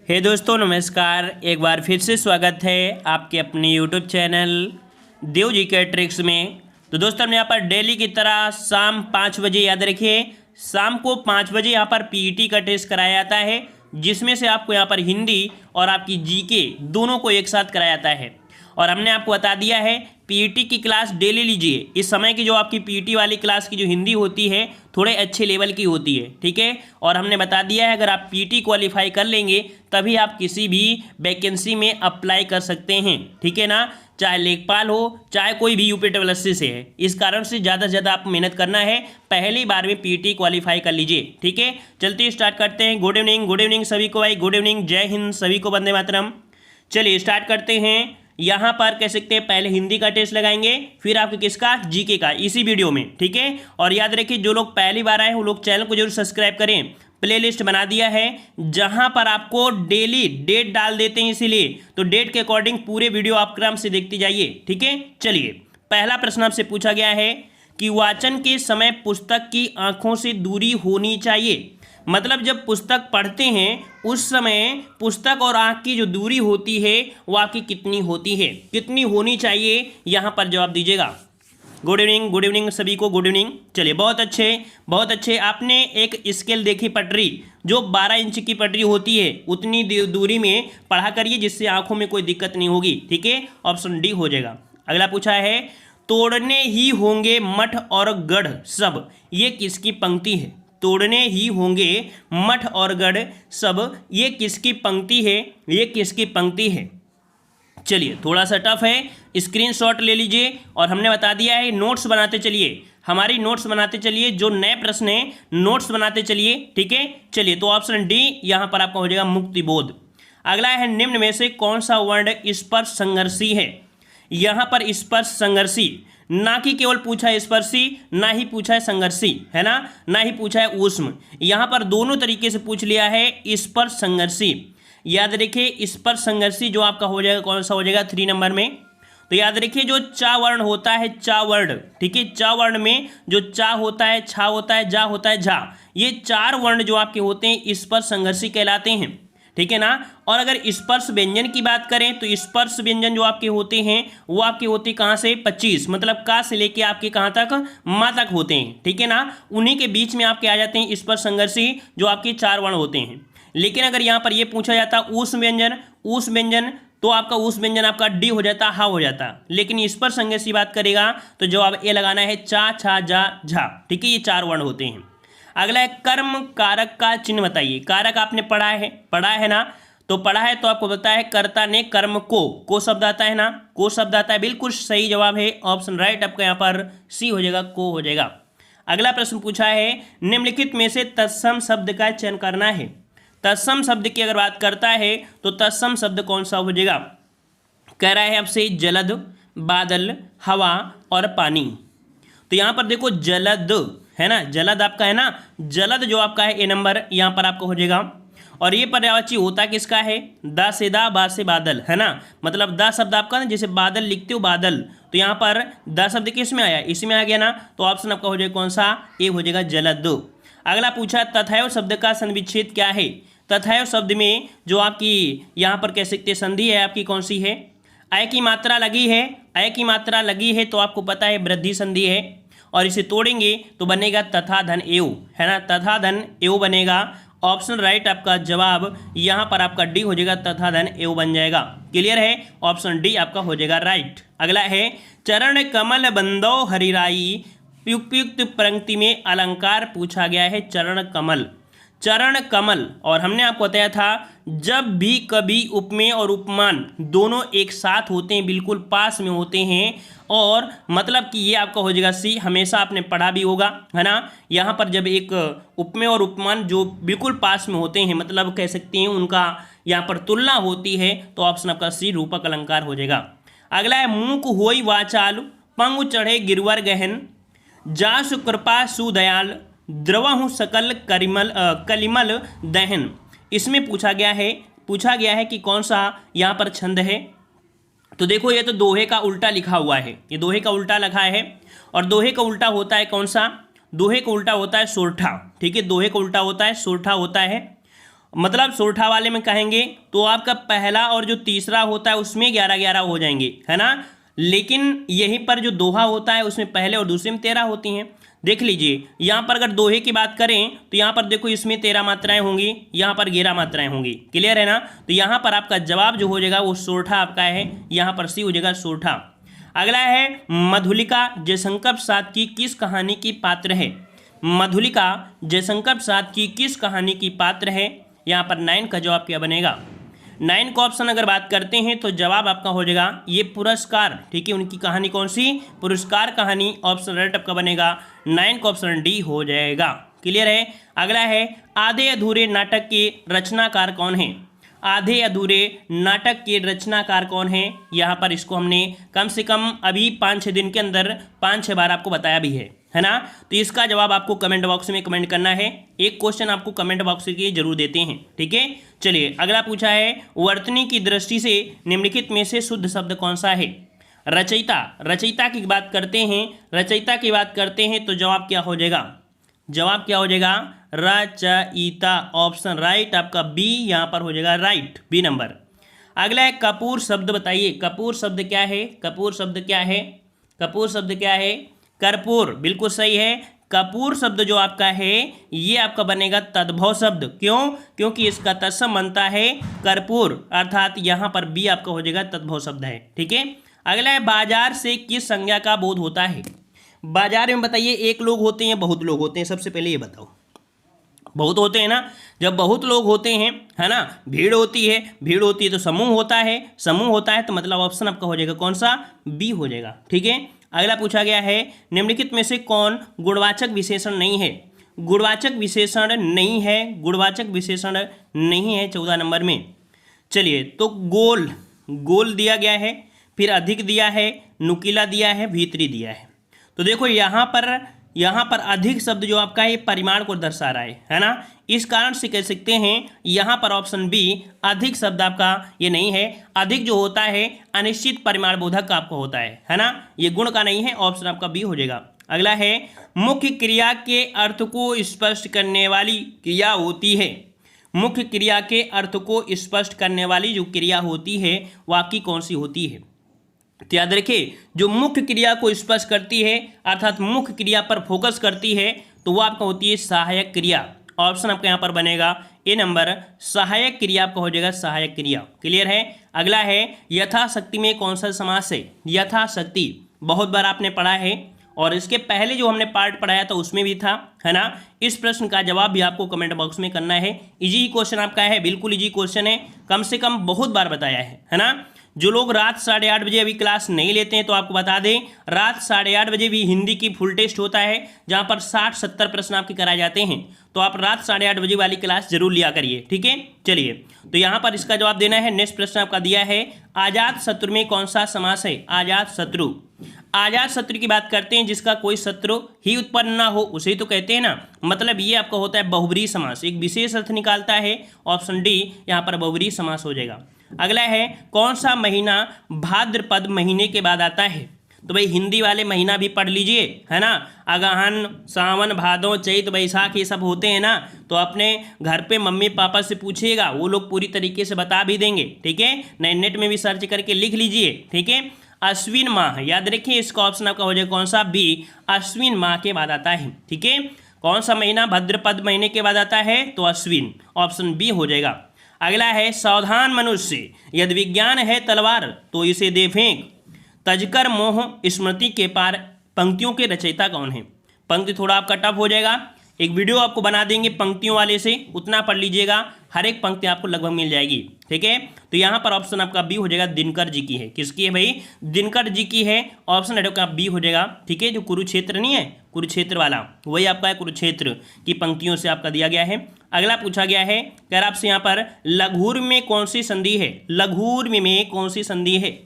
हे दोस्तों नमस्कार। एक बार फिर से स्वागत है आपके अपने यूट्यूब चैनल देव जी के ट्रिक्स में। तो दोस्तों हमने यहाँ पर डेली की तरह शाम 5 बजे, याद रखिए शाम को 5 बजे यहाँ पर पीईटी का टेस्ट कराया जाता है, जिसमें से आपको यहाँ पर हिंदी और आपकी जीके दोनों को एक साथ कराया जाता है। और हमने आपको बता दिया है पीईटी की क्लास डेली लीजिए। इस समय की जो आपकी पीईटी वाली क्लास की जो हिंदी होती है थोड़े अच्छे लेवल की होती है, ठीक है। और हमने बता दिया है अगर आप पीईटी क्वालिफाई कर लेंगे तभी आप किसी भी वैकेंसी में अप्लाई कर सकते हैं, ठीक है ना। चाहे लेखपाल हो, चाहे कोई भी यूपीडब्ल्यूएससी से है। इस कारण से ज़्यादा से ज़्यादा आप मेहनत करना है, पहली बार में पीईटी क्वालिफाई कर लीजिए, ठीक है। चलते स्टार्ट करते हैं। गुड इवनिंग सभी को भाई, गुड इवनिंग, जय हिंद सभी को, वंदे मातरम। चलिए स्टार्ट करते हैं। यहाँ पर कह सकते हैं पहले हिंदी का टेस्ट लगाएंगे, फिर आपके किसका, जीके का, इसी वीडियो में, ठीक है। और याद रखिए जो लोग पहली बार आए वो लोग चैनल को जरूर सब्सक्राइब करें। प्लेलिस्ट बना दिया है जहां पर आपको डेली डेट डाल देते हैं, इसीलिए तो डेट के अकॉर्डिंग पूरे वीडियो आप क्रम से देखते जाइए, ठीक है। चलिए पहला प्रश्न आपसे पूछा गया है कि वाचन के समय पुस्तक की आंखों से दूरी होनी चाहिए। मतलब जब पुस्तक पढ़ते हैं उस समय पुस्तक और आँख की जो दूरी होती है वो आपकी कितनी होती है, कितनी होनी चाहिए, यहाँ पर जवाब दीजिएगा। गुड इवनिंग सभी को, गुड इवनिंग। चलिए बहुत अच्छे। आपने एक स्केल देखी, पटरी जो 12 इंच की पटरी होती है उतनी दूरी में पढ़ा करिए, जिससे आंखों में कोई दिक्कत नहीं होगी, ठीक है। ऑप्शन डी हो जाएगा। अगला पूछा है तोड़ने ही होंगे मठ और गढ़ सब, ये किसकी पंक्ति है। तोड़ने ही होंगे मठ और गढ़ सब, ये किसकी पंक्ति है, ये किसकी पंक्ति है। चलिए थोड़ा सा टफ है, स्क्रीनशॉट ले लीजिए। और हमने बता दिया है नोट्स बनाते चलिए, हमारी नोट्स बनाते चलिए, जो नए प्रश्न है नोट्स बनाते चलिए, ठीक है। चलिए तो ऑप्शन डी यहाँ पर आपका हो जाएगा मुक्तिबोध। अगला है निम्न में से कौन सा वर्ण स्पर्श संघर्षी है। यहाँ पर स्पर्श संघर्षी, ना कि केवल पूछा है स्पर्शी, ना ही पूछा है संघर्षी, है ना ही पूछा है ऊष्म। यहाँ पर दोनों तरीके से पूछ लिया है स्पर्श संघर्षी। याद रखिए स्पर्श संघर्षी जो आपका हो जाएगा कौन सा हो जाएगा 3 नंबर में। तो याद रखिए जो चा वर्ण होता है, चा वर्ण, ठीक है, चा वर्ण में जो चा होता है, छा होता है, जा होता है, झा, ये 4 वर्ण जो आपके होते हैं स्पर्श संघर्षी कहलाते हैं, ठीक है ना। और अगर स्पर्श व्यंजन की बात करें तो स्पर्श व्यंजन जो आपके होते हैं वो आपके होते कहाँ से, 25, मतलब का से लेके आपके कहाँ तक, मा तक होते हैं, ठीक है ना। उन्हीं के बीच में आपके आ जाते हैं स्पर्श संघर्षी जो आपके 4 वर्ण होते हैं। लेकिन अगर यहाँ पर ये पूछा जाता ऊष्म व्यंजन तो आपका ऊष्म व्यंजन आपका डी हो जाता, हा हो जाता। लेकिन स्पर्श संघर्षी बात करेगा तो जवाब ए लगाना है, चा, छा, जा, झा, ठीक है, ये 4 वर्ण होते हैं। अगला है कर्म कारक का चिन्ह बताइए। कारक आपने पढ़ा है ना, तो पढ़ा है तो आपको पता है कर्ता ने कर्म को शब्द आता है ना, को शब्द आता है, बिल्कुल सही जवाब है ऑप्शन राइट आपका यहाँ पर सी हो जाएगा, को हो जाएगा। अगला प्रश्न पूछा है निम्नलिखित में से तत्सम शब्द का चयन करना है। तत्सम शब्द की अगर बात करता है तो तत्सम शब्द कौन सा हो जाएगा। कह रहा है आपसे जलद, बादल, हवा और पानी। तो यहाँ पर देखो जलद है ना, जलद आपका है ना, जलद जो आपका है ए नंबर यहाँ पर आपका हो जाएगा। और ये पर्यायवाची होता किसका है, दा से दा, बा से बादल, है ना। मतलब दा शब्द आपका ना, जैसे बादल लिखते हो बादल, तो यहाँ पर दा शब्द किस में आया, इसमें आ गया ना, तो ऑप्शन आपका हो जाएगा कौन सा, ए हो जाएगा जलद। अगला पूछा तथैव शब्द का संविच्छेद क्या है। तथैव शब्द में जो आपकी यहाँ पर कह सकते संधि है आपकी कौन सी है, अय की मात्रा लगी है, अय की मात्रा लगी है तो आपको पता है वृद्धि संधि है। और इसे तोड़ेंगे तो बनेगा तथा धन एव, है ना, तथा धन एव बनेगा। ऑप्शन राइट आपका जवाब यहाँ पर आपका डी हो जाएगा, तथा धन एव बन जाएगा। क्लियर है, ऑप्शन डी आपका हो जाएगा राइट। अगला है चरण कमल बंदो हरिराई, युक्त पंक्ति में अलंकार पूछा गया है चरण कमल। चरण कमल, और हमने आपको बताया था जब भी कभी उपमेय और उपमान दोनों एक साथ होते हैं, बिल्कुल पास में होते हैं, और मतलब कि ये आपका हो जाएगा सी, हमेशा आपने पढ़ा भी होगा, है ना। यहाँ पर जब एक उपमेय और उपमान जो बिल्कुल पास में होते हैं, मतलब कह सकते हैं उनका यहाँ पर तुलना होती है, तो ऑप्शन आपका सी रूपक अलंकार हो जाएगा। अगला है मूक होई वाचाल, पंग चढ़े गिरवर गहन, जासु कृपा सुदयाल, द्रवहु सकल कलिमल दहन। इसमें पूछा गया है कि कौन सा यहाँ पर छंद है। तो देखो ये तो दोहे का उल्टा लिखा हुआ है, ये दोहे का उल्टा लिखा है, और दोहे का उल्टा होता है कौन सा, दोहे का उल्टा होता है सोरठा, ठीक है, दोहे का उल्टा होता है सोरठा होता है। मतलब सोरठा वाले में कहेंगे तो आपका पहला और जो तीसरा होता है उसमें 11-11 हो जाएंगे, है ना। लेकिन यहीं पर जो दोहा होता है उसमें पहले और दूसरे में 13 होती हैं। देख लीजिए यहाँ पर अगर दोहे की बात करें तो यहाँ पर देखो इसमें 13 मात्राएं होंगी, यहाँ पर 11 मात्राएं होंगी। क्लियर है ना। तो यहाँ पर आपका जवाब जो हो जाएगा वो सोरठा आपका है, यहाँ पर सी हो जाएगा सोरठा। अगला है मधुलिका जयशंकर प्रसाद की किस कहानी की पात्र है। मधुलिका जयशंकर प्रसाद की किस कहानी की पात्र है। यहाँ पर 9 का जवाब क्या बनेगा। 9 का ऑप्शन अगर बात करते हैं तो जवाब आपका हो जाएगा ये पुरस्कार। ठीक है, उनकी कहानी कौन सी, पुरस्कार कहानी। ऑप्शन राइट आपका बनेगा 9 का ऑप्शन डी हो जाएगा। क्लियर है। अगला है आधे अधूरे नाटक के रचनाकार कौन है। आधे अधूरे नाटक के रचनाकार कौन है। यहाँ पर इसको हमने कम से कम अभी 5-6 दिन के अंदर 5-6 बार आपको बताया भी है ना। तो इसका जवाब आपको कमेंट बॉक्स में कमेंट करना है। एक क्वेश्चन आपको कमेंट बॉक्स के जरूर देते हैं। ठीक है, चलिए अगला पूछा है वर्तनी की दृष्टि से निम्नलिखित में से शुद्ध शब्द कौन सा है। रचयिता, रचयिता की बात करते हैं, रचयिता की बात करते हैं तो जवाब क्या हो जाएगा। जवाब क्या हो जाएगा रचयिता। ऑप्शन राइट आपका बी यहाँ पर हो जाएगा राइट, बी नंबर। अगला है कपूर शब्द बताइए। कपूर शब्द क्या है। कपूर शब्द क्या है। कपूर शब्द क्या है। कर्पूर, बिल्कुल सही है। कपूर शब्द जो आपका है ये आपका बनेगा तद्भव शब्द। क्यों, क्योंकि इसका तत्सम बनता है कर्पूर, अर्थात यहाँ पर बी आपका हो जाएगा तद्भव शब्द है। ठीक है। अगला है बाजार से किस संज्ञा का बोध होता है। बाजार में बताइए एक लोग होते हैं बहुत लोग होते हैं, सबसे पहले ये बताओ। बहुत होते हैं ना, जब बहुत लोग होते हैं, है ना, भीड़ होती है, भीड़ होती है तो समूह होता है, समूह होता है तो मतलब ऑप्शन आपका हो जाएगा कौन सा, बी हो जाएगा। ठीक है। अगला पूछा गया है निम्नलिखित में से कौन गुणवाचक विशेषण नहीं है। गुणवाचक विशेषण नहीं है, गुणवाचक विशेषण नहीं है 14 नंबर में। चलिए तो गोल, गोल दिया गया है, फिर अधिक दिया है, नुकीला दिया है, भीतरी दिया है। तो देखो यहाँ पर अधिक शब्द जो आपका है परिमाण को दर्शा रहा है ना। इस कारण से कह सकते हैं यहाँ पर ऑप्शन बी अधिक शब्द आपका ये नहीं है। अधिक जो होता है अनिश्चित परिमाण बोधक आपको होता है ना, ये गुण का नहीं है। ऑप्शन आपका बी हो जाएगा। अगला है मुख्य क्रिया के अर्थ को स्पष्ट करने वाली क्रिया होती है। मुख्य क्रिया के अर्थ को स्पष्ट करने वाली जो क्रिया होती है वो आपकी कौन सी होती है। तो याद रखिए जो मुख्य क्रिया को स्पष्ट करती है अर्थात मुख्य क्रिया पर फोकस करती है तो वो आपका होती है सहायक क्रिया। ऑप्शन आपका यहाँ पर बनेगा ए नंबर, सहायक क्रिया आपका हो जाएगा सहायक क्रिया। क्लियर है। अगला है यथाशक्ति में कौन सा समास है। यथाशक्ति बहुत बार आपने पढ़ा है और इसके पहले जो हमने पार्ट पढ़ाया था उसमें भी था, है ना। इस प्रश्न का जवाब भी आपको कमेंट बॉक्स में करना है। इजी क्वेश्चन आपका है, बिल्कुल इजी क्वेश्चन है, कम से कम बहुत बार बताया है ना। जो लोग रात 8:30 बजे अभी क्लास नहीं लेते हैं तो आपको बता दें रात 8:30 बजे भी हिंदी की फुल टेस्ट होता है जहां पर 60-70 प्रश्न आपके कराए जाते हैं। तो आप रात 8:30 बजे वाली क्लास जरूर लिया करिए। ठीक है। चलिए तो यहाँ पर इसका जवाब देना है। नेक्स्ट प्रश्न आपका दिया है आजाद शत्रु में कौन सा समास है। आजाद शत्रु, आजाद शत्रु की बात करते हैं जिसका कोई शत्रु ही उत्पन्न ना हो उसे ही तो कहते हैं ना। मतलब ये आपका होता है बहुब्रीहि समास, एक विशेष अर्थ निकालता है। ऑप्शन डी यहाँ पर बहुब्रीहि समास हो जाएगा। अगला है कौन सा महीना भाद्रपद महीने के बाद आता है। तो भाई हिंदी वाले महीना भी पढ़ लीजिए, है ना। अगहन, सावन, भादो, चैत, बैसाख ये सब होते हैं ना। तो अपने घर पे मम्मी पापा से पूछिएगा, वो लोग पूरी तरीके से बता भी देंगे। ठीक है, नहीं नेट में भी सर्च करके लिख लीजिए। ठीक है। अश्विन माह, याद रखिए इसका ऑप्शन आपका हो जाएगा कौन सा, बी, अश्विन माह के बाद आता है। ठीक है। कौन सा महीना भाद्रपद महीने के बाद आता है तो अश्विन, ऑप्शन बी हो जाएगा। अगला है सावधान मनुष्य यदि विज्ञान है तलवार तो इसे दे फेंक, तजकर मोह स्मृति के पार पंक्तियों के रचयिता कौन है। पंक्ति थोड़ा आपका टफ हो जाएगा, एक वीडियो आपको बना देंगे पंक्तियों वाले से, उतना पढ़ लीजिएगा, हर एक पंक्ति आपको लगभग मिल जाएगी। ठीक है। तो यहाँ पर ऑप्शन आपका बी हो जाएगा, दिनकर जी की है। किसकी है भाई, दिनकर जी की है। ऑप्शन आपका बी हो जाएगा। ठीक है। जो कुरुक्षेत्र नहीं है, कुरुक्षेत्र वाला वही आपका है, कुरुक्षेत्र की पंक्तियों से आपका दिया गया है। अगला पूछा गया है कह रहा आपसे यहाँ पर लघुर में कौन सी संधि है। लघुर में कौन सी संधि है।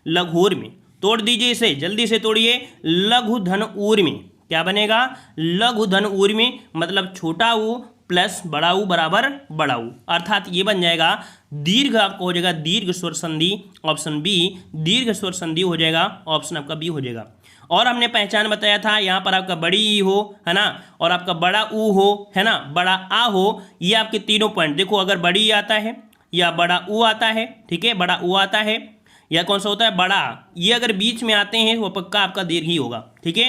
लघुर में तोड़ दीजिए इसे, जल्दी से तोड़िए। लघु धन ऊर में क्या बनेगा, लघु धन ऊर में मतलब छोटा ऊ प्लस बड़ा ऊ बराबर बड़ा ऊ, अर्थात ये बन जाएगा दीर्घ आपको हो जाएगा दीर्घ स्वर संधि। ऑप्शन बी दीर्घ स्वर संधि हो जाएगा। ऑप्शन आपका बी हो जाएगा। और हमने पहचान बताया था, यहाँ पर आपका बड़ी ई हो, है ना, और आपका बड़ा ऊ हो, है ना, बड़ा आ हो, ये आपके तीनों पॉइंट देखो, अगर बड़ी ई आता है या बड़ा ऊ आता है, ठीक है, बड़ा ऊ आता है या कौन सा होता है बड़ा, ये अगर बीच में आते हैं वो पक्का आपका दीर्घ ही होगा, ठीक है।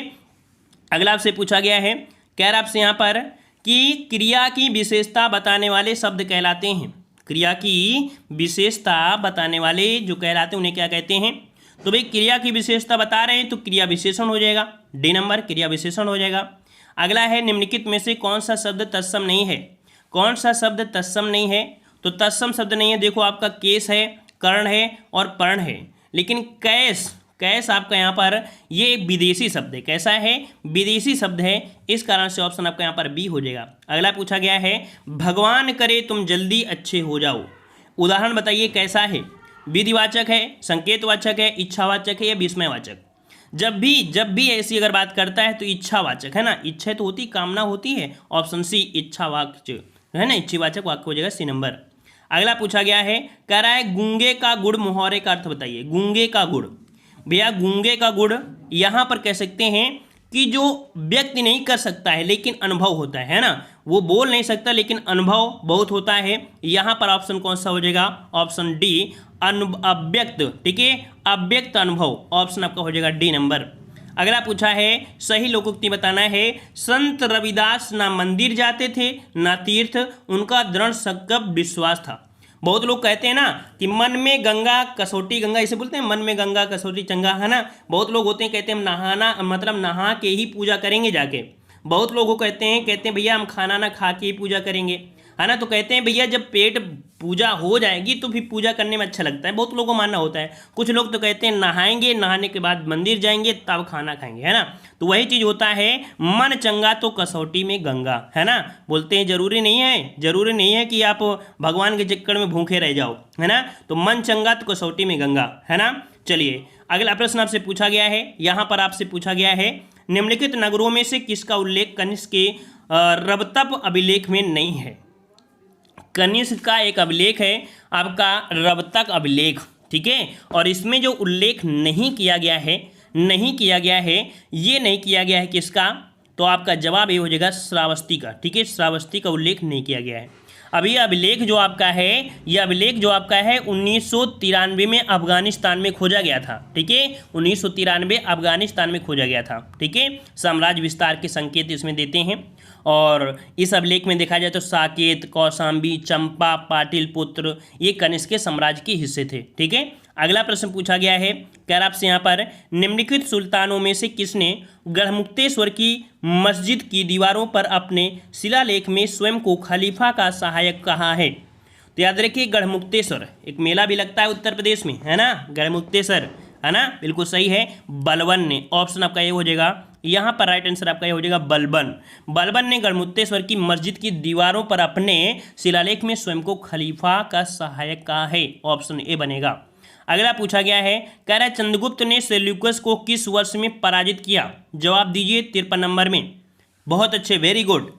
अगला आपसे पूछा गया है, कह रहा आपसे यहाँ पर कि क्रिया की विशेषता बताने वाले शब्द कहलाते हैं। क्रिया की विशेषता बताने वाले जो कहलाते हैं उन्हें क्या कहते हैं? तो भाई क्रिया की विशेषता बता रहे हैं तो क्रिया विशेषण हो जाएगा, डी नंबर क्रिया विशेषण हो जाएगा। अगला है निम्नलिखित में से कौन सा शब्द तत्सम नहीं है? कौन सा शब्द तत्सम नहीं है? तो तत्सम शब्द नहीं है, देखो आपका केस है, कर्ण है और पर्ण है, लेकिन कैस, कैस आपका यहाँ पर ये एक विदेशी शब्द है। कैसा है? विदेशी शब्द है, इस कारण से ऑप्शन आपका यहाँ पर बी हो जाएगा। अगला पूछा गया है, भगवान करे तुम जल्दी अच्छे हो जाओ। उदाहरण बताइए कैसा है? विधिवाचक है, संकेतवाचक है, इच्छावाचक है या विस्मयवाचक? जब भी ऐसी अगर बात करता है तो इच्छावाचक है ना, इच्छा तो होती, कामना होती है, ऑप्शन सी इच्छावाचक है ना, इच्छावाचक वाक्य हो जाएगा सी नंबर। अगला पूछा गया है, कह रहा है गूंगे का गुड़ मुहावरे का अर्थ बताइए। गूंगे का गुड़, भैया गूंगे का गुड़ यहाँ पर कह सकते हैं कि जो व्यक्ति नहीं कर सकता है लेकिन अनुभव होता है ना, वो बोल नहीं सकता लेकिन अनुभव बहुत होता है। यहाँ पर ऑप्शन कौन सा हो जाएगा? ऑप्शन डी अव्यक्त, ठीक है, अव्यक्त अनुभव, ऑप्शन आपका हो जाएगा डी नंबर। अगला पूछा है, सही लोकोक्ति बताना है। संत रविदास ना मंदिर जाते थे ना तीर्थ, उनका दृढ़ संकल्प विश्वास था। बहुत लोग कहते हैं ना कि मन में गंगा कसौटी गंगा, इसे बोलते हैं मन में गंगा कसौटी चंगा, है ना। बहुत लोग होते हैं कहते हैं हम नहाना मतलब नहा के ही पूजा करेंगे जाके। बहुत लोगों कहते हैं भैया हम खाना ना खा के ही पूजा करेंगे, है ना। तो कहते हैं भैया जब पेट पूजा हो जाएगी तो फिर पूजा करने में अच्छा लगता है, बहुत लोगों को मानना होता है। कुछ लोग तो कहते हैं नहाएंगे, नहाने के बाद मंदिर जाएंगे तब खाना खाएंगे, है ना। तो वही चीज़ होता है, मन चंगा तो कसौटी में गंगा, है ना। बोलते हैं जरूरी नहीं है कि आप भगवान के चक्कर में भूखे रह जाओ, है ना। तो मन चंगा तो कसौटी में गंगा, है ना। चलिए अगला प्रश्न आपसे पूछा गया है, यहाँ पर आपसे पूछा गया है, निम्नलिखित नगरों में से किसका उल्लेख कनिष्क के रवतप अभिलेख में नहीं है? कनिष्क का एक अभिलेख है आपका रवतक अभिलेख, ठीक है, और इसमें जो उल्लेख नहीं किया गया है ये नहीं किया गया है किसका? तो आपका जवाब ये हो जाएगा श्रावस्ती का, ठीक है, श्रावस्ती का उल्लेख नहीं किया गया है। अब ये अभिलेख जो आपका है 1993 में अफगानिस्तान में खोजा गया था, ठीक है, 1993 अफगानिस्तान में खोजा गया था, ठीक है। साम्राज्य विस्तार के संकेत इसमें देते हैं और इस अभिलेख में देखा जाए तो साकेत, कौशाम्बी, चंपा, पाटिलपुत्र ये कनिष्क के साम्राज्य के हिस्से थे, ठीक है। अगला प्रश्न पूछा गया है, कह रहा आपसे यहाँ पर निम्नलिखित सुल्तानों में से किसने गढ़मुक्तेश्वर की मस्जिद की दीवारों पर अपने शिलालेख में स्वयं को खलीफा का सहायक कहा है? तो याद रखिए गढ़मुक्तेश्वर एक मेला भी लगता है उत्तर प्रदेश में, है ना, गढ़मुक्तेश्वर, है ना, बिल्कुल सही है, बलबन ने, ऑप्शन आपका ये हो जाएगा, यहाँ पर राइट आंसर आपका ये हो जाएगा बलबन ने गढ़मुक्तेश्वर की मस्जिद की दीवारों पर अपने शिलालेख में स्वयं को खलीफा का सहायक कहा है, ऑप्शन ए बनेगा। अगला पूछा गया है, कह रहा है चंद्रगुप्त ने सेल्यूकस को किस वर्ष में पराजित किया? जवाब दीजिए 53 नंबर में। बहुत अच्छे, वेरी गुड,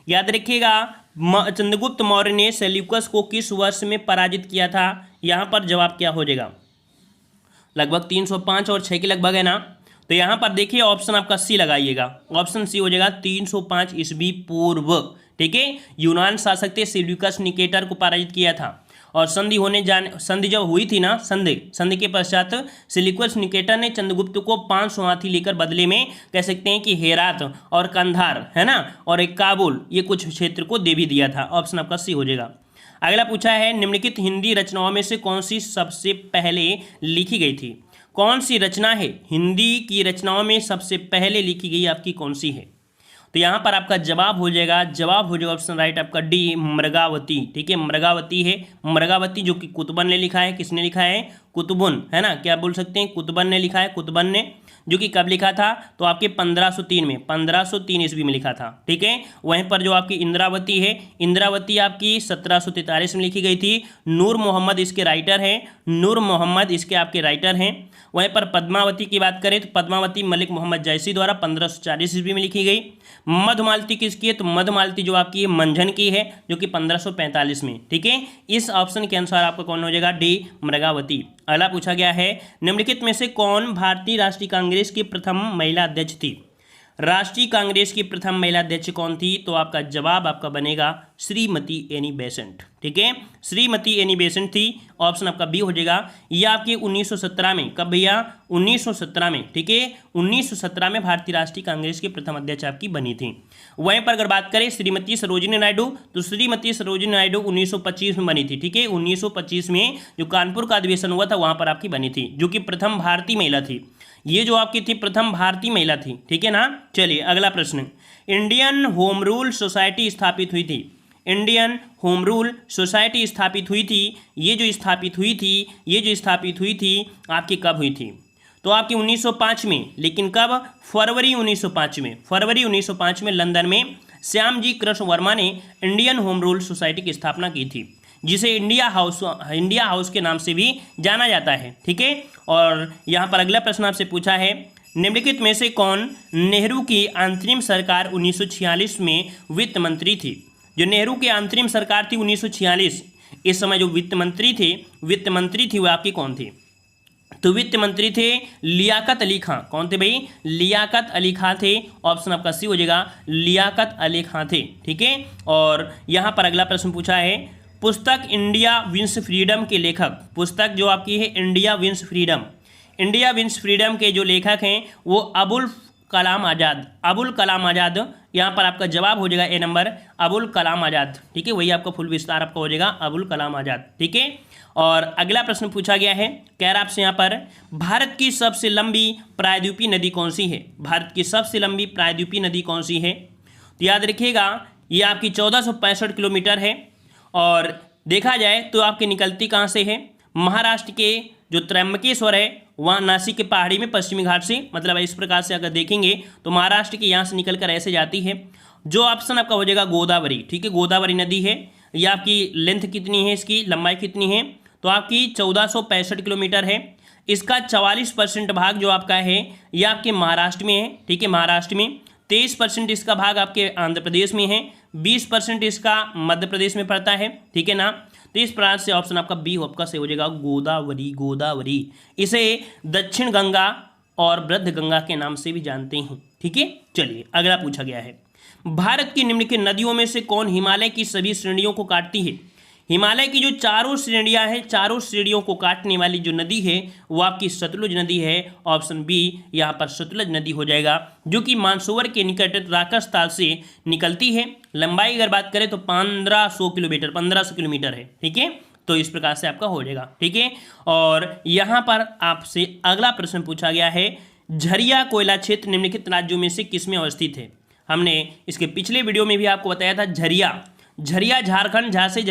याद रखिएगा चंद्रगुप्त मौर्य ने सेल्यूकस को किस वर्ष में पराजित किया था? यहाँ पर जवाब क्या हो जाएगा? लगभग 305 और 6 के लगभग है ना। तो यहाँ पर देखिए ऑप्शन आपका सी लगाइएगा, ऑप्शन सी हो जाएगा 305 ईस्वी पूर्व, ठीक है। यूनान शासक थे, सेल्यूकस निकेटर को पराजित किया था और संधि जब हुई थी ना, संधि के पश्चात सेल्यूकस निकेटर ने चंद्रगुप्त को 500 हाथी लेकर बदले में कह सकते हैं कि हेरात और कंधार, है ना, और एक काबुल, ये कुछ क्षेत्र को दे भी दिया था, ऑप्शन आपका सी हो जाएगा। अगला पूछा है, निम्नलिखित हिंदी रचनाओं में से कौन सी सबसे पहले लिखी गई थी? कौन सी रचना है हिंदी की रचनाओं में सबसे पहले लिखी गई आपकी कौन सी है? तो यहाँ पर आपका जवाब हो जाएगा ऑप्शन राइट आपका डी, मृगावती, ठीक है, मृगावती है। मृगावती जो कि कुतुबन ने लिखा है, किसने लिखा है? कुतुबुन, है ना, क्या बोल सकते हैं, कुतुबन ने लिखा है, कुतुबन ने, जो कि कब लिखा था? तो आपके 1503 ईस्वी में लिखा था, ठीक है। वहीं पर जो आपकी इंद्रावती है, इंद्रावती आपकी 1743 में लिखी गई थी। नूर मोहम्मद इसके राइटर हैं, वहीं पर पद्मावती की बात करें तो पद्मावती मलिक मोहम्मद जैसी द्वारा 1540 ईस्वी में लिखी गई। मधुमालती किसकी है? तो मधुमालती जो आपकी है मंझन की है, जो कि 1545 में, ठीक है। इस ऑप्शन के अनुसार आपका कौन हो जाएगा? डी, मृगावती। अगला पूछा गया है, निम्नलिखित में से कौन भारतीय राष्ट्रीय कांग्रेस की प्रथम महिला अध्यक्ष थी? राष्ट्रीय कांग्रेस की प्रथम महिला अध्यक्ष कौन थी? तो आपका जवाब आपका बनेगा श्रीमती एनी बेसेंट। ठीक है, श्रीमती एनी बेसेंट थी। ऑप्शन आपका बी हो जाएगा। यह आपके 1917 में, कब भैया? 1917 में। ठीक है, 1917 में भारतीय राष्ट्रीय कांग्रेस की प्रथम अध्यक्ष आपकी बनी थी। वहीं पर अगर बात करें श्रीमती सरोजिनी नायडू, तो श्रीमती सरोजिनी नायडू 1925 में बनी थी। ठीक है, 1925 में जो कानपुर का अधिवेशन हुआ था वहां पर आपकी बनी थी, जो कि प्रथम भारतीय महिला थी। ये जो आपकी थी प्रथम भारतीय महिला थी। ठीक है ना। चलिए अगला प्रश्न, इंडियन होम रूल सोसाइटी स्थापित हुई थी। इंडियन होम रूल सोसाइटी स्थापित हुई थी, ये जो स्थापित हुई थी आपकी कब हुई थी? तो आपकी 1905 में। लेकिन कब? फरवरी 1905 में। फरवरी 1905 में लंदन में श्यामजी कृष्ण वर्मा ने इंडियन होम रूल सोसाइटी की स्थापना की थी, जिसे इंडिया हाउस के नाम से भी जाना जाता है। ठीक है, और यहाँ पर अगला प्रश्न आपसे पूछा है, निम्नलिखित में से कौन नेहरू की अंतरिम सरकार 1946 में वित्त मंत्री थी? जो नेहरू की अंतरिम सरकार थी 1946, इस समय जो वित्त मंत्री थी वह आपकी कौन थी? तो वित्त मंत्री थे लियाकत अली खां। कौन थे भाई? लियाकत अली खां थे। ऑप्शन आपका सी हो जाएगा, लियाकत अली खां थे। ठीक है, और यहाँ पर अगला प्रश्न पूछा है, पुस्तक इंडिया विंस फ्रीडम के लेखक, पुस्तक जो आपकी है इंडिया विंस फ्रीडम के जो लेखक हैं वो अबुल कलाम आज़ाद। यहाँ पर आपका जवाब हो जाएगा ए नंबर, अबुल कलाम आज़ाद। ठीक है, वही आपका फुल विस्तार आपका हो जाएगा अबुल कलाम आज़ाद। ठीक है, और अगला प्रश्न पूछा गया है, कह रहा आपसे यहाँ पर, भारत की सबसे लंबी प्रायद्वीपीय नदी कौन सी है? भारत की सबसे लंबी प्रायद्वीपीय नदी कौन सी है? तो याद रखिएगा ये आपकी 1465 किलोमीटर है, और देखा जाए तो आपकी निकलती कहाँ से है? महाराष्ट्र के जो त्र्यंबकेश्वर है वहाँ नासिक के पहाड़ी में पश्चिमी घाट से, मतलब इस प्रकार से अगर देखेंगे तो महाराष्ट्र के यहाँ से निकलकर ऐसे जाती है। जो ऑप्शन आपका हो जाएगा गोदावरी। ठीक है, गोदावरी नदी है। यह आपकी लेंथ कितनी है, इसकी लंबाई कितनी है? तो आपकी 1465 किलोमीटर है। इसका 44% भाग जो आपका है यह आपके महाराष्ट्र में है। ठीक है, महाराष्ट्र में 23% इसका भाग आपके आंध्र प्रदेश में है, 20% इसका मध्य प्रदेश में पड़ता है। ठीक है ना। तो इस प्रकार से ऑप्शन आपका बी आपका से हो जाएगा गोदावरी। इसे दक्षिण गंगा और वृद्ध गंगा के नाम से भी जानते हैं। ठीक है, चलिए अगला पूछा गया है, भारत की निम्नलिखित नदियों में से कौन हिमालय की सभी श्रेणियों को काटती है? हिमालय की जो चारों श्रेणियां हैं, चारों श्रेणियों को काटने वाली जो नदी है वो आपकी सतलुज नदी है। ऑप्शन बी यहाँ पर सतलुज नदी हो जाएगा, जो कि मानसरोवर के निकट राकस ताल से निकलती है। लंबाई अगर बात करें तो 1500 किलोमीटर है। ठीक है, तो इस प्रकार से आपका हो जाएगा। ठीक है, और यहाँ पर आपसे अगला प्रश्न पूछा गया है, झरिया कोयला क्षेत्र निम्नलिखित राज्यों में से किस में अवस्थित है? हमने इसके पिछले वीडियो में भी आपको बताया था, झरिया झारखंड, झा से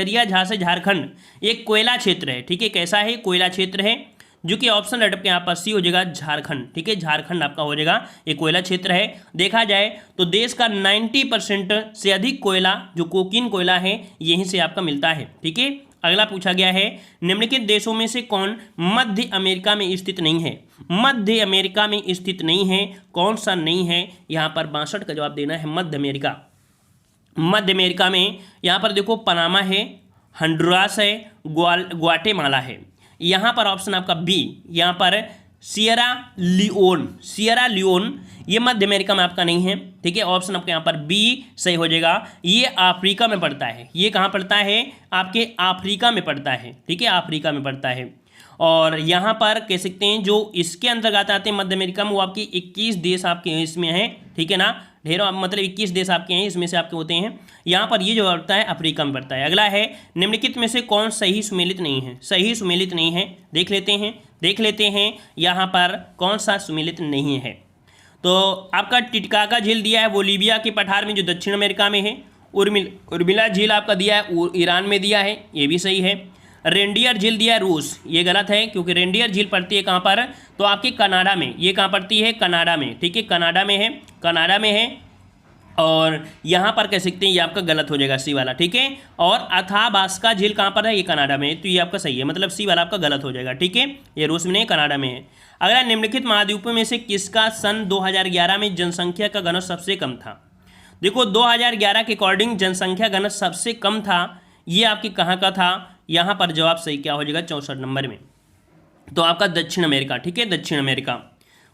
झारखंड एक कोयला क्षेत्र है। ठीक है, कैसा है? कोयला क्षेत्र है, जो कि ऑप्शन आपके यहाँ पर सी हो जाएगा झारखंड। ठीक है, झारखंड आपका हो जाएगा, एक कोयला क्षेत्र है। देखा जाए तो देश का 90% से अधिक कोयला जो कोकीन कोयला है यहीं से आपका मिलता है। ठीक है, अगला पूछा गया है, निम्नलिखित देशों में से कौन मध्य अमेरिका में स्थित नहीं है? मध्य अमेरिका में स्थित नहीं है, कौन सा नहीं है? यहाँ पर 62 का जवाब देना है, मध्य अमेरिका। मध्य अमेरिका में यहाँ पर देखो पनामा है, हंडुरास है, ग्वाटेमाला है। यहाँ पर ऑप्शन आपका बी, यहाँ पर सियरा लियोन ये मध्य अमेरिका में आपका नहीं है। ठीक है, ऑप्शन आपका यहाँ पर बी सही हो जाएगा। ये अफ्रीका में पड़ता है। ये कहाँ पड़ता है? आपके अफ्रीका में पड़ता है। ठीक है, अफ्रीका में पड़ता है। और यहाँ पर कह सकते हैं जो इसके अंतर्गत आते हैं मध्य अमेरिका में, वो आपके 21 देश आपके इसमें हैं। ठीक है ना, ढेरों मतलब 21 देश आपके हैं, इसमें से आपके होते हैं। यहाँ पर ये जो पड़ता है अफ्रीका में पड़ता है। अगला है, निम्नलिखित में से कौन सही सुमेलित नहीं है? सही सुमेलित नहीं है, देख लेते हैं यहाँ पर कौन सा सुमेलित नहीं है। तो आपका टिटकाका झील दिया है बोलीविया के पठार में जो दक्षिण अमेरिका में है। उर्मिला झील आपका दिया है ईरान में दिया है, ये भी सही है। रेंडियर झील दिया है रूस, ये गलत है, क्योंकि रेंडियर झील पड़ती है कहाँ पर? तो आपके कनाडा में। ये कहाँ पड़ती है? कनाडा में। ठीक है, कनाडा में है। और यहाँ पर कह सकते हैं ये आपका गलत हो जाएगा, सी वाला। ठीक है, और अथाबास्का झील कहाँ पर है? ये कनाडा में, तो ये आपका सही है, मतलब सी वाला आपका गलत हो जाएगा। ठीक है, ये रूस में नहीं, कनाडा में है। अगला, निम्नलिखित महाद्वीपों में से किसका सन 2011 में जनसंख्या का घनत्व सबसे कम था? देखो 2011 के अकॉर्डिंग जनसंख्या घनत्व सबसे कम था, ये आपकी कहाँ का था? यहाँ पर जवाब सही क्या हो जाएगा? 64 नंबर में। तो आपका दक्षिण अमेरिका, ठीक है, दक्षिण अमेरिका।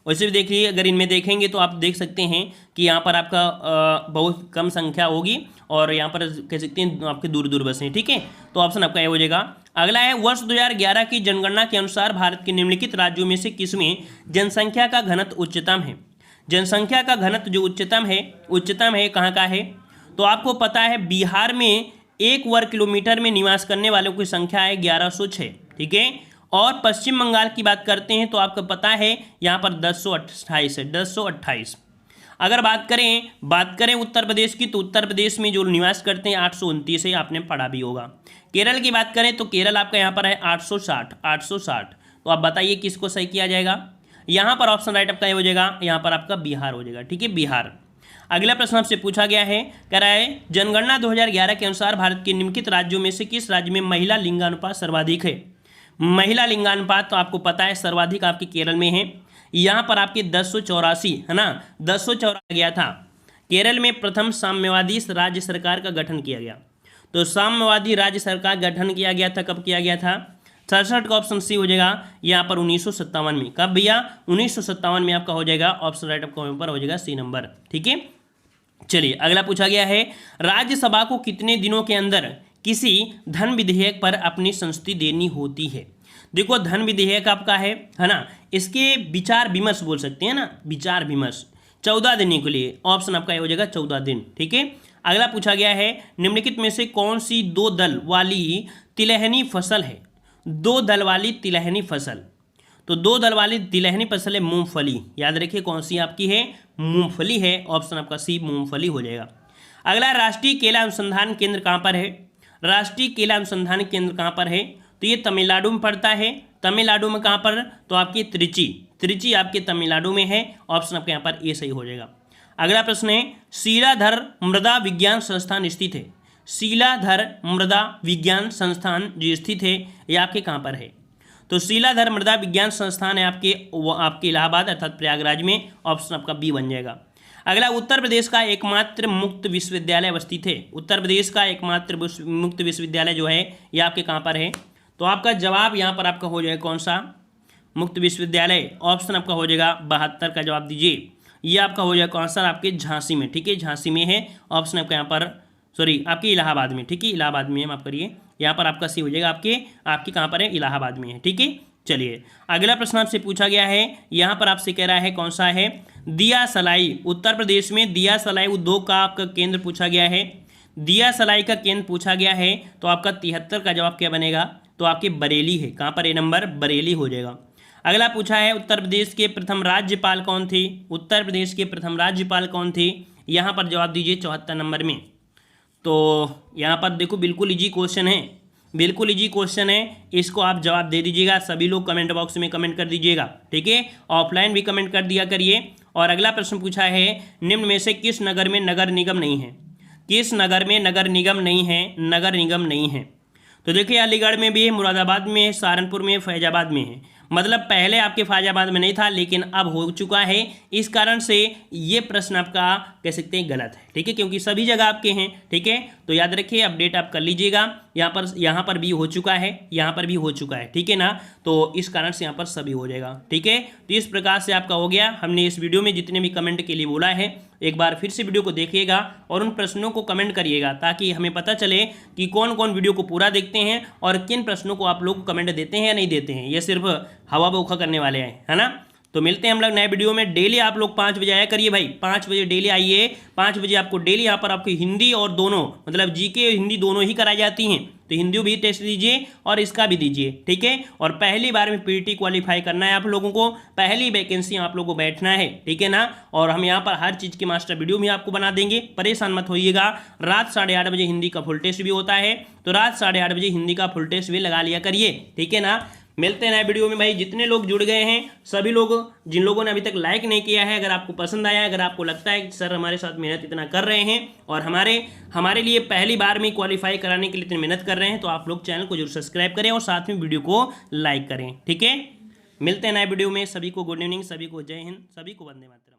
वैसे भी देखिए, अगर इनमें देखेंगे तो आप देख सकते हैं कि यहाँ पर आपका बहुत कम संख्या होगी और यहाँ पर कह सकते हैं आपके दूर दूर बसें, ठीक है। तो ऑप्शन आपका ये हो जाएगा। अगला है, वर्ष 2011 की जनगणना के अनुसार भारत के निम्नलिखित राज्यों में से किसमें जनसंख्या का घनत्व उच्चतम है? जनसंख्या का घनत्व जो उच्चतम है कहाँ का है? तो आपको पता है बिहार में 1 वर्ग किलोमीटर में निवास करने वालों की संख्या है 1106, ठीक है। और पश्चिम बंगाल की बात करते हैं तो आपको पता है यहाँ पर 1028 है, 1028। अगर बात करें उत्तर प्रदेश की, तो उत्तर प्रदेश में जो निवास करते हैं 829 है, आपने पढ़ा भी होगा। केरल की बात करें तो केरल आपका यहाँ पर है 860। तो आप बताइए किसको सही किया जाएगा? यहाँ पर ऑप्शन राइट आपका ये हो जाएगा, यहाँ पर आपका बिहार हो जाएगा, ठीक है, बिहार। अगला प्रश्न आपसे पूछा गया है, कह रहा है जनगणना 2011 के अनुसार भारत के निम्नलिखित राज्यों में से किस राज्य में महिला लिंगानुपात सर्वाधिक है? महिला लिंगानुपात तो आपको पता है सर्वाधिक आपके केरल में है। यहाँ पर आपके 1084 है ना, 1084 गया था। केरल में प्रथम साम्यवादी राज्य सरकार का गठन किया गया। तो साम्यवादी राज्य सरकार गठन किया गया था, कब किया गया था? 67 का ऑप्शन सी हो जाएगा, यहाँ पर 1957 में। कब भैया? 1957 में आपका हो जाएगा ऑप्शन राइट आपका वहाँ पर हो जाएगा सी नंबर, ठीक है। चलिए अगला पूछा गया है, राज्यसभा को कितने दिनों के अंदर किसी धन विधेयक पर अपनी संस्तुति देनी होती है? देखो धन विधेयक आपका है ना, इसके विचार विमर्श बोल सकते हैं ना, विचार विमर्श 14 दिन के लिए ऑप्शन आपका हो जाएगा 14 दिन, ठीक है। अगला पूछा गया है, निम्नलिखित में से कौन सी 2 दल वाली तिलहनी फसल है? 2 दल वाली तिलहनी फसल, तो 2 दल वाली तिलहनी फसल है मूंगफली। याद रखिए कौन सी आपकी है? मूंगफली है, ऑप्शन आपका सी मूंगफली हो जाएगा। अगला, राष्ट्रीय केला अनुसंधान केंद्र कहाँ पर है? राष्ट्रीय केला अनुसंधान केंद्र कहाँ पर है? तो ये तमिलनाडु में पड़ता है। तमिलनाडु में कहाँ पर? तो आपकी त्रिची आपके तमिलनाडु में है, ऑप्शन आपके यहाँ पर ए सही हो जाएगा। अगला प्रश्न है, शीलाधर मृदा विज्ञान संस्थान स्थित है। शीलाधर मृदा विज्ञान संस्थान जो स्थित है ये आपके कहाँ पर है? तो शीलाधर मृदा विज्ञान संस्थान है आपके इलाहाबाद अर्थात प्रयागराज में, ऑप्शन आपका बी बन जाएगा। अगला, उत्तर प्रदेश का एकमात्र मुक्त विश्वविद्यालय अवस्थित है। उत्तर प्रदेश का एकमात्र मुक्त विश्वविद्यालय जो है ये आपके कहाँ पर है? तो आपका जवाब यहाँ पर आपका हो जाएगा कौन सा? मुक्त विश्वविद्यालय, ऑप्शन आपका हो जाएगा 72 का जवाब दीजिए। ये आपका हो जाएगा कौन सा? आपके झांसी में, ठीक है, झांसी में है, ऑप्शन आपका यहाँ पर आपके इलाहाबाद में, ठीक है, इलाहाबाद में है, माफ करिए, यहाँ पर आपका सी हो जाएगा, आपके कहाँ पर है? इलाहाबाद में है, ठीक है। चलिए अगला प्रश्न आपसे पूछा गया है, यहाँ पर आपसे कह रहा है कौन सा है? दिया सलाई, उत्तर प्रदेश में दिया सलाई उद्योग का आपका केंद्र पूछा गया है। दिया सलाई का केंद्र पूछा गया है, तो आपका 73 का जवाब क्या बनेगा? तो आपके बरेली है। कहाँ पर? ए नंबर बरेली हो जाएगा। अगला पूछा है, उत्तर प्रदेश के प्रथम राज्यपाल कौन थे? उत्तर प्रदेश के प्रथम राज्यपाल कौन थे? यहाँ पर जवाब दीजिए 74 नंबर में। तो यहाँ पर देखो बिल्कुल इजी क्वेश्चन है, बिल्कुल इजी क्वेश्चन है, इसको आप जवाब दे दीजिएगा। सभी लोग कमेंट बॉक्स में कमेंट कर दीजिएगा, ठीक है, ऑफलाइन भी कमेंट कर दिया करिए। और अगला प्रश्न पूछा है, निम्न में से किस नगर में नगर निगम नहीं है? किस नगर में नगर निगम नहीं है? नगर निगम नहीं है, तो देखिए अलीगढ़ में भी है, मुरादाबाद में है, सहारनपुर में है, फैजाबाद में है। मतलब पहले आपके फैजाबाद में नहीं था लेकिन अब हो चुका है, इस कारण से ये प्रश्न आपका कह सकते हैं गलत है, ठीक है, क्योंकि सभी जगह आपके हैं, ठीक है। तो याद रखिए अपडेट आप कर लीजिएगा, यहाँ पर भी हो चुका है, यहाँ पर भी हो चुका है, ठीक है ना। तो इस कारण से यहाँ पर सभी हो जाएगा, ठीक है। तो इस प्रकार से आपका हो गया। हमने इस वीडियो में जितने भी कमेंट के लिए बोला है, एक बार फिर से वीडियो को देखिएगा और उन प्रश्नों को कमेंट करिएगा, ताकि हमें पता चले कि कौन कौन वीडियो को पूरा देखते हैं और किन प्रश्नों को आप लोग कमेंट देते हैं या नहीं देते हैं। ये सिर्फ हवा बोखा करने वाले हैं, है ना। तो मिलते हैं हम लोग नए वीडियो में। डेली आप लोग 5 बजे आया करिए भाई, 5 बजे डेली आइए। 5 बजे आपको डेली यहाँ पर आपकी हिंदी और दोनों मतलब जीके हिंदी दोनों ही कराई जाती हैं, तो हिंदी भी टेस्ट दीजिए और इसका भी दीजिए, ठीक है। और पहली बार में पीटी क्वालिफाई करना है आप लोगों को, पहली वैकेंसी आप लोगों को बैठना है, ठीक है ना। और हम यहाँ पर हर चीज़ के मास्टर वीडियो भी आपको बना देंगे, परेशान मत होइएगा। रात 8:30 बजे हिंदी का फुल टेस्ट भी होता है, तो रात 8:30 बजे हिंदी का फुल टेस्ट भी लगा लिया करिए, ठीक है ना। मिलते हैं नए वीडियो में भाई। जितने लोग जुड़ गए हैं सभी लोग, जिन लोगों ने अभी तक लाइक नहीं किया है, अगर आपको पसंद आया, अगर आपको लगता है कि सर हमारे साथ मेहनत इतना कर रहे हैं और हमारे लिए पहली बार में क्वालिफाई कराने के लिए इतनी मेहनत कर रहे हैं, तो आप लोग चैनल को जरूर सब्सक्राइब करें और साथ में वीडियो को लाइक करें, ठीक है। मिलते हैं नए वीडियो में। सभी को गुड इवनिंग, सभी को जय हिंद, सभी को वंदे मातरम।